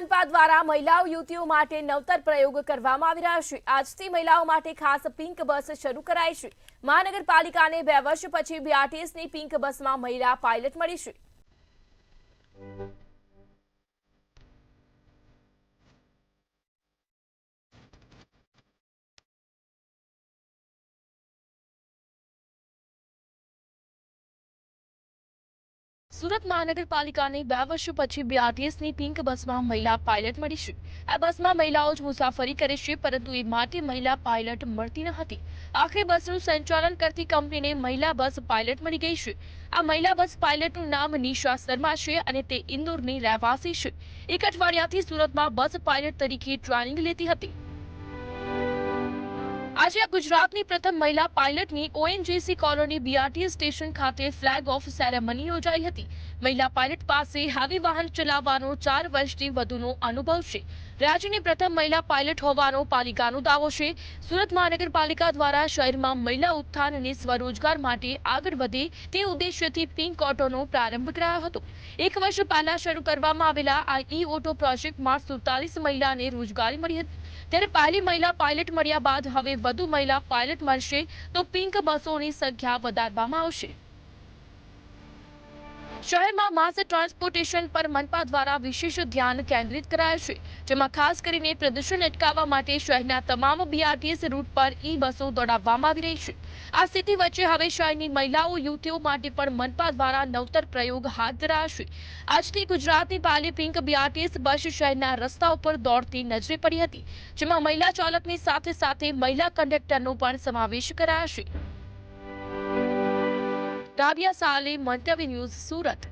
મનપા દ્વારા મહિલાઓ યુવતીઓ માટે નવતર પ્રયોગ કરવામાં આવી રહ્યા છે। આજથી મહિલાઓ માટે ખાસ પિંક બસ શરૂ કરાઈ છે। મહાનગરપાલિકાને 2 વર્ષ પછી બીઆરટીએસની પિંક બસમાં મહિલા પાયલટ મળી છે। સુરત મહાનગરપાલિકાને 2 વર્ષ પછી બીઆરટીએસની પિંક બસમાં મહિલા પાયલટ મળી છે। આ બસમાં મહિલાઓ જ મુસાફરી કરે છે, પરંતુ એ માટે મહિલા પાયલટ મળતી ન હતી। આખરે બસનું સંચાલન કરતી કંપનીને મહિલા બસ પાયલટ મળી ગઈ છે। આ મહિલા બસ પાયલટનું નામ નિશા શર્મા છે અને તે ઇન્દોરની રહેવાસી છે। 1 અઠવાડિયાથી સુરતમાં બસ પાયલટ તરીકે ટ્રેનિંગ લેતી હતી। આજે ગુજરાતની પ્રથમ મહિલા પાયલટની ઓએનજીસી કોલોની બીઆરટીએસ સ્ટેશન ખાતે ફ્લેગ ઓફ સેરેમની યોજાઈ હતી। મહિલા પાયલટ પાસે હેવી વાહન ચલાવવાનો 4 વર્ષથી વધુનો અનુભવ છે। રાજ્યની પ્રથમ મહિલા પાયલટ હોવાનો પાલિકાનો દાવો છે। સુરત મહાનગરપાલિકા દ્વારા શહેરમાં મહિલા ઉત્થાન અને સ્વરોજગાર માટે આગળ વધે તે ઉદ્દેશ્યથી પિંક ઓટોનો પ્રારંભ કરાયો હતો। 1 વર્ષ પહેલા શરૂ કરવામાં આવેલા આ ઈ ઓટો પ્રોજેક્ટમાં 47 મહિલાને રોજગારી મળી હતી। ત્યારે પહેલી મહિલા પાયલટ મળ્યા બાદ હવે વધુ મહિલા પાયલટ મળશે તો પિંક બસોની સંખ્યા વધારવામાં આવશે। શહેરમાં માસ ટ્રાન્સપોર્ટેશન પર મનપા દ્વારા વિશેષ ધ્યાન કેન્દ્રિત કરાયું છે, જેમાં ખાસ કરીને પ્રદૂષણ અટકાવવા માટે શહેરના તમામ બીઆરટીએસ રૂટ પર ઈ બસો દોડાવવામાં આવી રહી છે। આ સ્થિતિ વચ્ચે હવે શહેરની મહિલાઓ યુવતીઓ માટે પણ મનપા દ્વારા નવતર પ્રયોગ હાથ ધરાશે। આજથી ગુજરાતની પહેલી પિંક બીઆરટીએસ બસ શહેરના રસ્તા ઉપર દોડતી નજરે પડી હતી, જેમાં મહિલા ચાલકની સાથે સાથે મહિલા કંડક્ટરનો પણ સમાવેશ કરાશે। રાબિયા સાલે, મંતવ્ય ન્યૂઝ, સુરત।